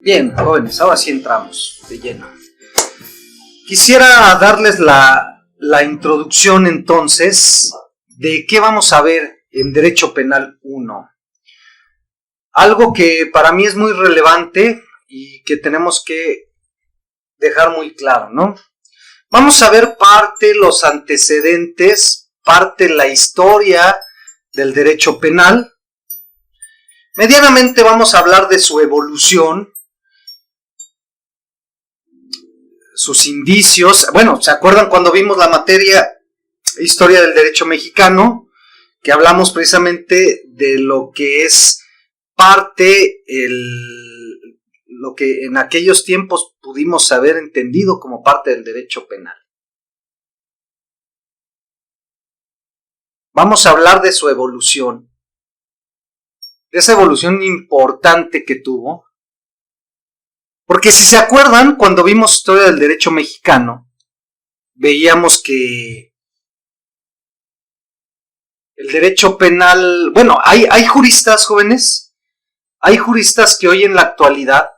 Bien, jóvenes, ahora sí entramos de lleno. Quisiera darles la introducción entonces de qué vamos a ver en Derecho Penal 1. Algo que para mí es muy relevante y que tenemos que dejar muy claro, ¿no? Vamos a ver parte los antecedentes, parte la historia del derecho penal. Medianamente vamos a hablar de su evolución, sus indicios. Bueno, ¿se acuerdan cuando vimos la materia Historia del Derecho Mexicano? Que hablamos precisamente de lo que es parte, lo que en aquellos tiempos pudimos haber entendido como parte del derecho penal. Vamos a hablar de su evolución, de esa evolución importante que tuvo. Porque si se acuerdan, cuando vimos Historia del Derecho Mexicano, veíamos que el derecho penal, bueno, hay juristas jóvenes, hay juristas que hoy en la actualidad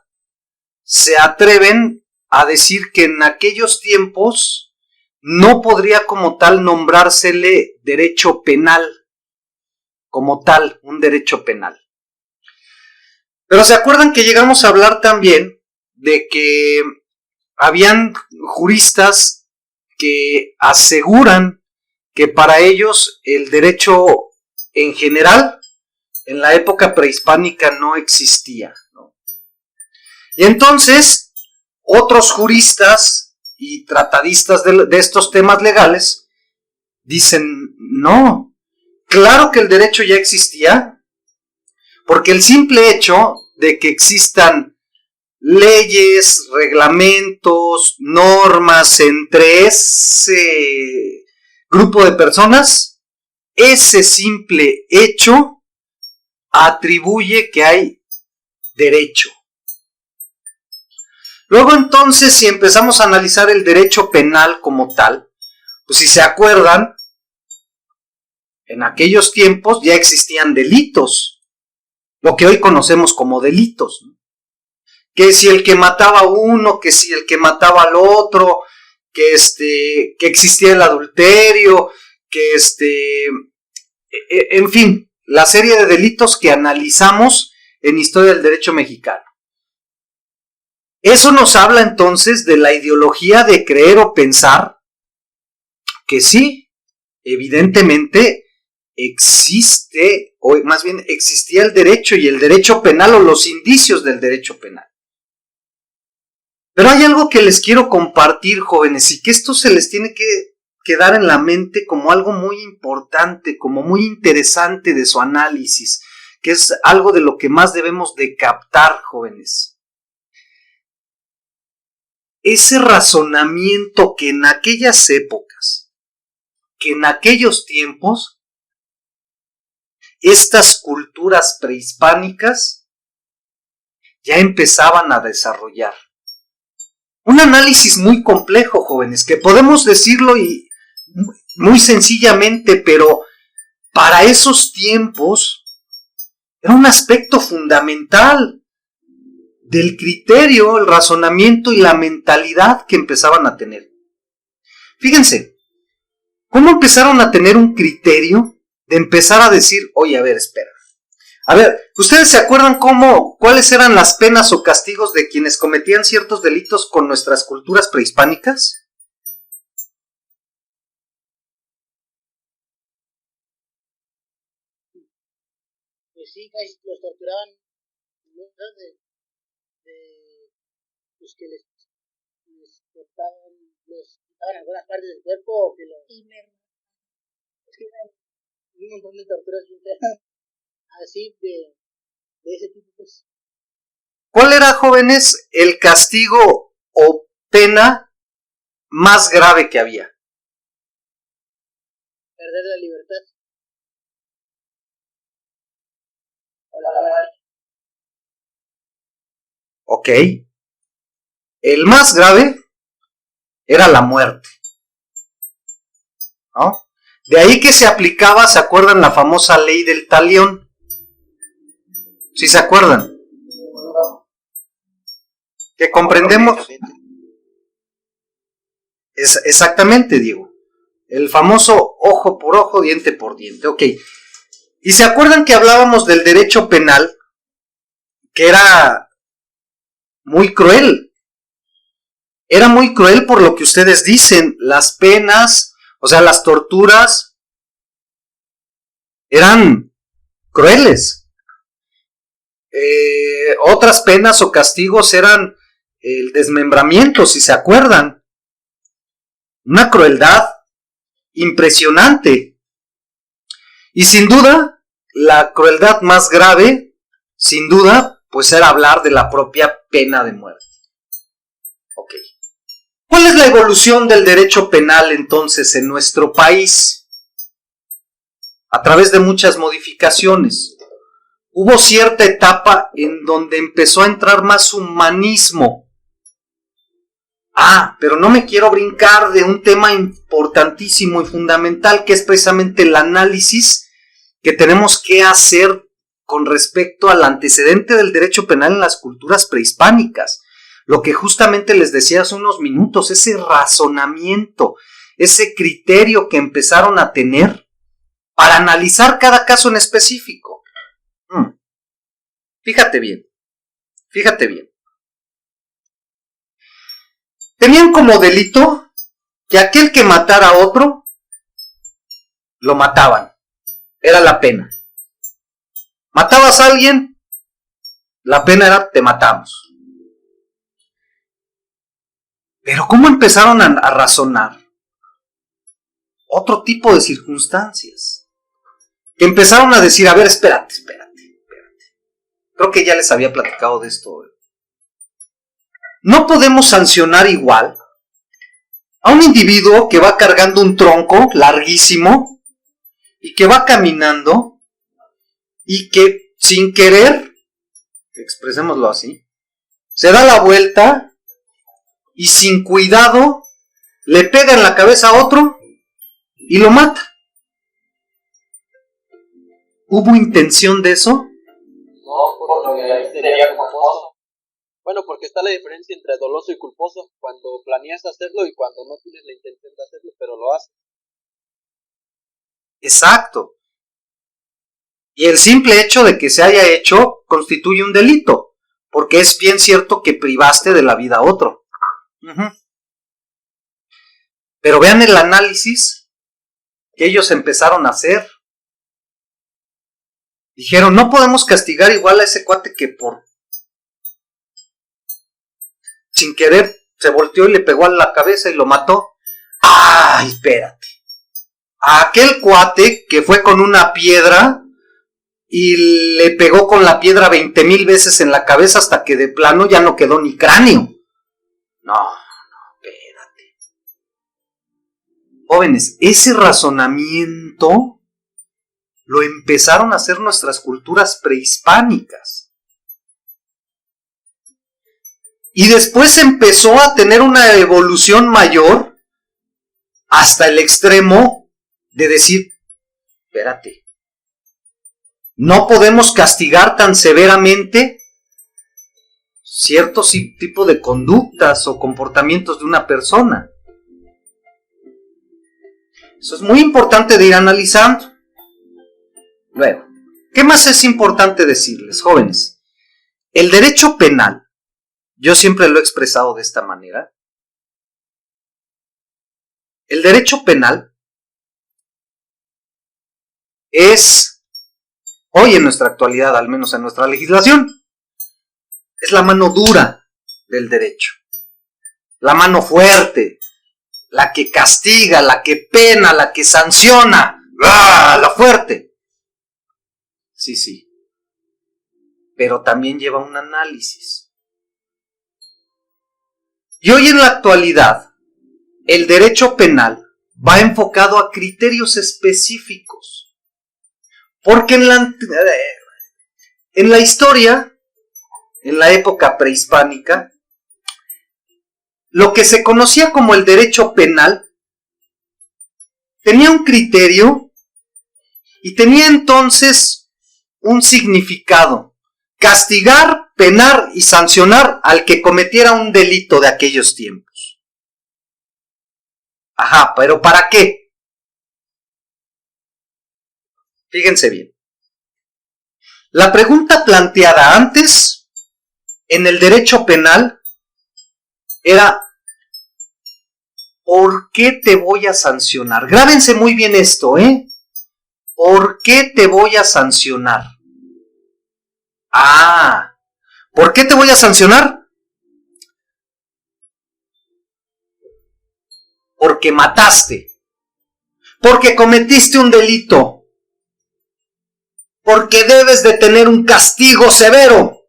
se atreven a decir que en aquellos tiempos no podría como tal nombrársele derecho penal, como tal, un derecho penal. Pero se acuerdan que llegamos a hablar también de que habían juristas que aseguran que para ellos el derecho en general en la época prehispánica no existía, ¿no? Y entonces otros juristas y tratadistas de estos temas legales dicen, no, claro que el derecho ya existía, porque el simple hecho de que existan leyes, reglamentos, normas entre ese grupo de personas, ese simple hecho atribuye que hay derecho. Luego entonces, si empezamos a analizar el derecho penal como tal, pues si se acuerdan, en aquellos tiempos ya existían delitos, lo que hoy conocemos como delitos, ¿no? Que si el que mataba a uno, que si el que mataba al otro, que existía el adulterio, que en fin, la serie de delitos que analizamos en Historia del Derecho Mexicano. Eso nos habla entonces de la ideología de creer o pensar que sí, evidentemente existe, o más bien existía el derecho y el derecho penal o los indicios del derecho penal. Pero hay algo que les quiero compartir, jóvenes, y que esto se les tiene que quedar en la mente como algo muy importante, como muy interesante de su análisis, que es algo de lo que más debemos de captar, jóvenes. Ese razonamiento que en aquellas épocas, que en aquellos tiempos, estas culturas prehispánicas ya empezaban a desarrollar. Un análisis muy complejo, jóvenes, que podemos decirlo y muy sencillamente, pero para esos tiempos era un aspecto fundamental del criterio, el razonamiento y la mentalidad que empezaban a tener. Fíjense, ¿cómo empezaron a tener un criterio de empezar a decir, oye, a ver, espera? A ver, ¿ustedes se acuerdan cuáles eran las penas o castigos de quienes cometían ciertos delitos con nuestras culturas prehispánicas? Pues sí, los torturaban, pues que les cortaban, les quitaban algunas partes del cuerpo o que los... Es que eran un montón de torturas así de ese tipo, pues. ¿Cuál era, jóvenes, el castigo o pena más grave que había? Perder la libertad. Ok. El más grave era la muerte, ¿no? De ahí que se aplicaba, ¿se acuerdan la famosa ley del talión? ¿Sí se acuerdan? Que comprendemos... Exactamente, Diego. El famoso ojo por ojo, diente por diente. Ok. ¿Y se acuerdan que hablábamos del derecho penal? Que era muy cruel. Era muy cruel por lo que ustedes dicen. Las penas, o sea, las torturas, eran crueles. Otras penas o castigos eran el desmembramiento, si se acuerdan. Una crueldad impresionante. Y sin duda, la crueldad más grave, sin duda, pues era hablar de la propia pena de muerte. Ok. ¿Cuál es la evolución del derecho penal entonces en nuestro país? A través de muchas modificaciones. Hubo cierta etapa en donde empezó a entrar más humanismo. Pero no me quiero brincar de un tema importantísimo y fundamental, que es precisamente el análisis que tenemos que hacer con respecto al antecedente del derecho penal en las culturas prehispánicas. Lo que justamente les decía hace unos minutos, ese razonamiento, ese criterio que empezaron a tener para analizar cada caso en específico. Fíjate bien. Tenían como delito que aquel que matara a otro, lo mataban. Era la pena. Matabas a alguien, la pena era te matamos. Pero ¿cómo empezaron a razonar? Otro tipo de circunstancias. Que empezaron a decir, a ver, espérate. Creo que ya les había platicado de esto. No podemos sancionar igual a un individuo que va cargando un tronco larguísimo y que va caminando y que sin querer, expresémoslo así, se da la vuelta y sin cuidado le pega en la cabeza a otro y lo mata. ¿Hubo intención de eso? No, porque ahí sería culposo. Bueno, porque está la diferencia entre doloso y culposo, cuando planeas hacerlo y cuando no tienes la intención de hacerlo, pero lo haces. Exacto. Y el simple hecho de que se haya hecho constituye un delito, porque es bien cierto que privaste de la vida a otro. Pero vean el análisis que ellos empezaron a hacer. Dijeron, no podemos castigar igual a ese cuate que por sin querer se volteó y le pegó a la cabeza y lo mató. Espérate. A aquel cuate que fue con una piedra y le pegó con la piedra 20,000 veces en la cabeza hasta que de plano ya no quedó ni cráneo. No, espérate. Jóvenes, ese razonamiento lo empezaron a hacer nuestras culturas prehispánicas. Y después empezó a tener una evolución mayor hasta el extremo de decir, espérate, no podemos castigar tan severamente ciertos tipos de conductas o comportamientos de una persona. Eso es muy importante de ir analizando. Luego, ¿qué más es importante decirles, jóvenes? El derecho penal, yo siempre lo he expresado de esta manera. El derecho penal es, hoy en nuestra actualidad, al menos en nuestra legislación, es la mano dura del derecho. La mano fuerte, la que castiga, la que pena, la que sanciona. La fuerte. Sí. Pero también lleva un análisis. Y hoy en la actualidad, el derecho penal va enfocado a criterios específicos. Porque en la historia, en la época prehispánica, lo que se conocía como el derecho penal tenía un criterio y tenía entonces un significado castigar, penar y sancionar al que cometiera un delito de aquellos tiempos. Ajá, pero ¿para qué? Fíjense bien. La pregunta planteada antes en el derecho penal era: ¿por qué te voy a sancionar? Grábense muy bien esto, ¿eh? ¿Por qué te voy a sancionar? Ah, ¿por qué te voy a sancionar? Porque mataste, porque cometiste un delito, porque debes de tener un castigo severo,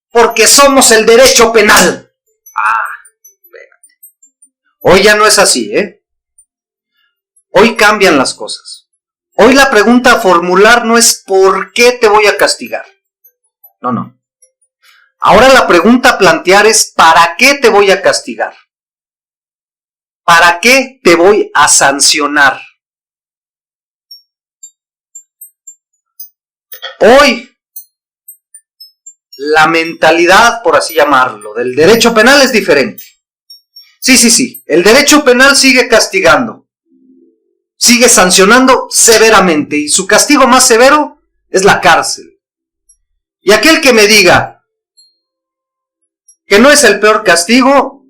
porque somos el derecho penal. Ah, espérate. Hoy ya no es así, ¿eh? Hoy cambian las cosas. Hoy la pregunta a formular no es ¿por qué te voy a castigar? No. Ahora la pregunta a plantear es ¿para qué te voy a castigar? ¿Para qué te voy a sancionar? Hoy, la mentalidad, por así llamarlo, del derecho penal es diferente. Sí. El derecho penal sigue castigando, sigue sancionando severamente, y su castigo más severo es la cárcel. Y aquel que me diga que no es el peor castigo,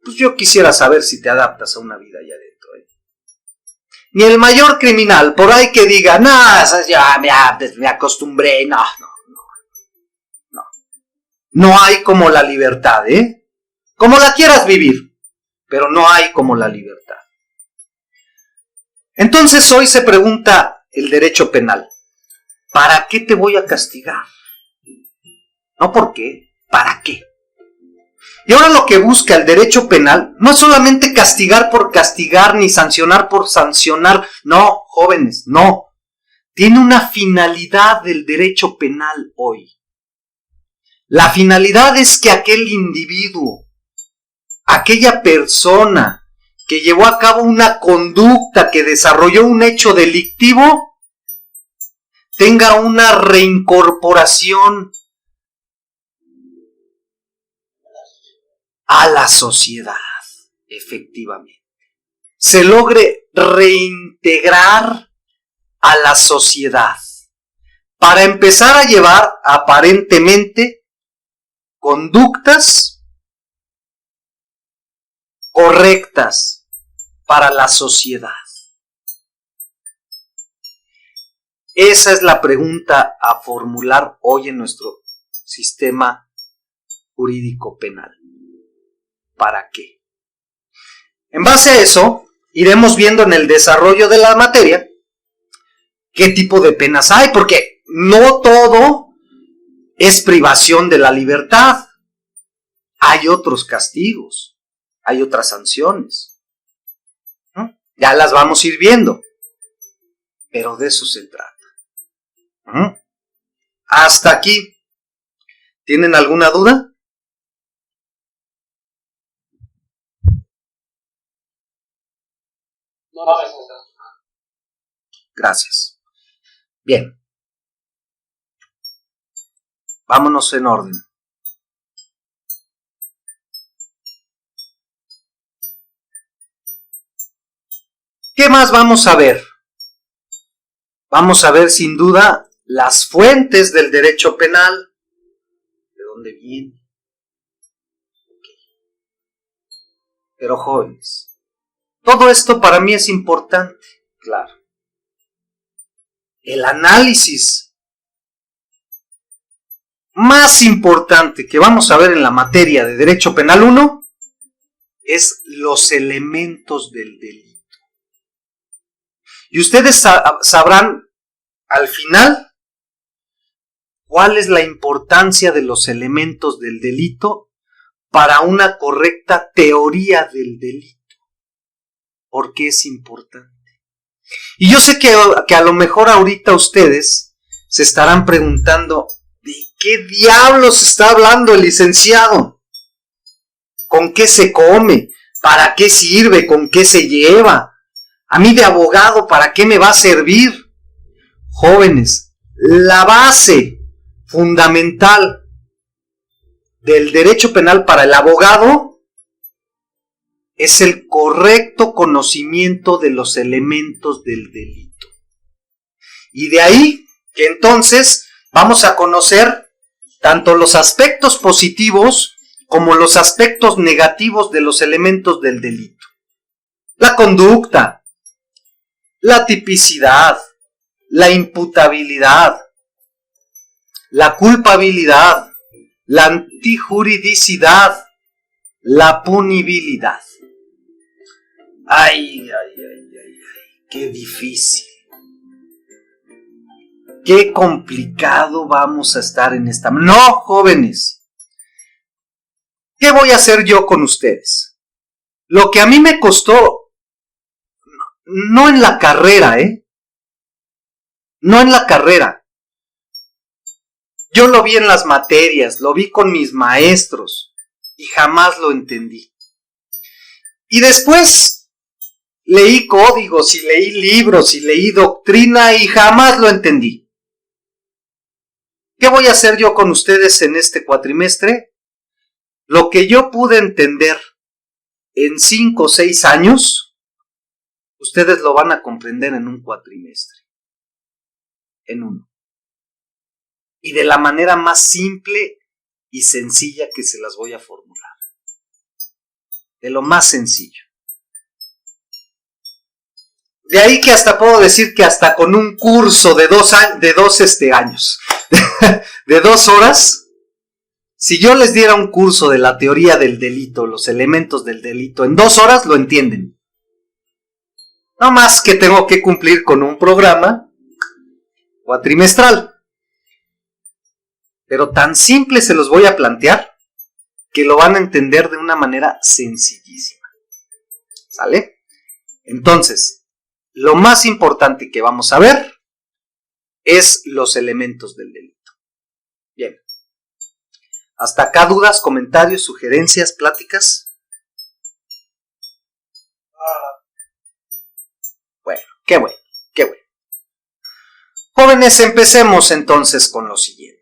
pues yo quisiera saber si te adaptas a una vida allá adentro, ¿eh? Ni el mayor criminal, por ahí que diga, no, ya me acostumbré, no. No hay como la libertad, ¿eh? Como la quieras vivir, pero no hay como la libertad. Entonces hoy se pregunta el derecho penal: ¿para qué te voy a castigar? No por qué, ¿para qué? Y ahora lo que busca el derecho penal no es solamente castigar por castigar, ni sancionar por sancionar. No, jóvenes, no. Tiene una finalidad del derecho penal hoy. La finalidad es que aquel individuo, aquella persona que llevó a cabo una conducta, que desarrolló un hecho delictivo, tenga una reincorporación a la sociedad, efectivamente. Se logre reintegrar a la sociedad para empezar a llevar aparentemente conductas correctas para la sociedad. Esa es la pregunta a formular hoy en nuestro sistema jurídico penal. ¿Para qué? En base a eso, iremos viendo en el desarrollo de la materia qué tipo de penas hay, porque no todo es privación de la libertad. Hay otros castigos, hay otras sanciones, ¿no? Ya las vamos a ir viendo, pero de eso se trata. Hasta aquí. ¿Tienen alguna duda? No. Gracias. Bien. Vámonos en orden. ¿Qué más vamos a ver? Vamos a ver sin duda las fuentes del derecho penal. ¿De dónde viene? Pero jóvenes, todo esto para mí es importante, claro. El análisis más importante que vamos a ver en la materia de Derecho Penal 1 es los elementos del delito. Y ustedes sabrán al final cuál es la importancia de los elementos del delito para una correcta teoría del delito. ¿Por qué es importante? Y yo sé que a lo mejor ahorita ustedes se estarán preguntando, ¿de qué diablos está hablando el licenciado? ¿Con qué se come? ¿Para qué sirve? ¿Con qué se lleva? A mí de abogado, ¿para qué me va a servir? Jóvenes, la base fundamental del derecho penal para el abogado es el correcto conocimiento de los elementos del delito. Y de ahí que entonces vamos a conocer tanto los aspectos positivos como los aspectos negativos de los elementos del delito. La conducta, la tipicidad, la imputabilidad, la culpabilidad, la antijuridicidad, la punibilidad. Ay, qué difícil. Qué complicado vamos a estar en esta... No, jóvenes. ¿Qué voy a hacer yo con ustedes? Lo que a mí me costó, no en la carrera, no en la carrera. Yo lo vi en las materias, lo vi con mis maestros y jamás lo entendí. Y después leí códigos y leí libros y leí doctrina y jamás lo entendí. ¿Qué voy a hacer yo con ustedes en este cuatrimestre? Lo que yo pude entender en 5 o 6 años, ustedes lo van a comprender en un cuatrimestre. En uno. Y de la manera más simple y sencilla que se las voy a formular. De lo más sencillo. De ahí que hasta puedo decir que hasta con un curso de 2 años, de 2 horas, si yo les diera un curso de la teoría del delito, los elementos del delito, en 2 horas lo entienden. No más que tengo que cumplir con un programa cuatrimestral. Pero tan simple se los voy a plantear que lo van a entender de una manera sencillísima. ¿Sale? Entonces, lo más importante que vamos a ver es los elementos del delito. Bien. ¿Hasta acá dudas, comentarios, sugerencias, pláticas? Bueno, qué bueno, qué bueno. Jóvenes, empecemos entonces con lo siguiente.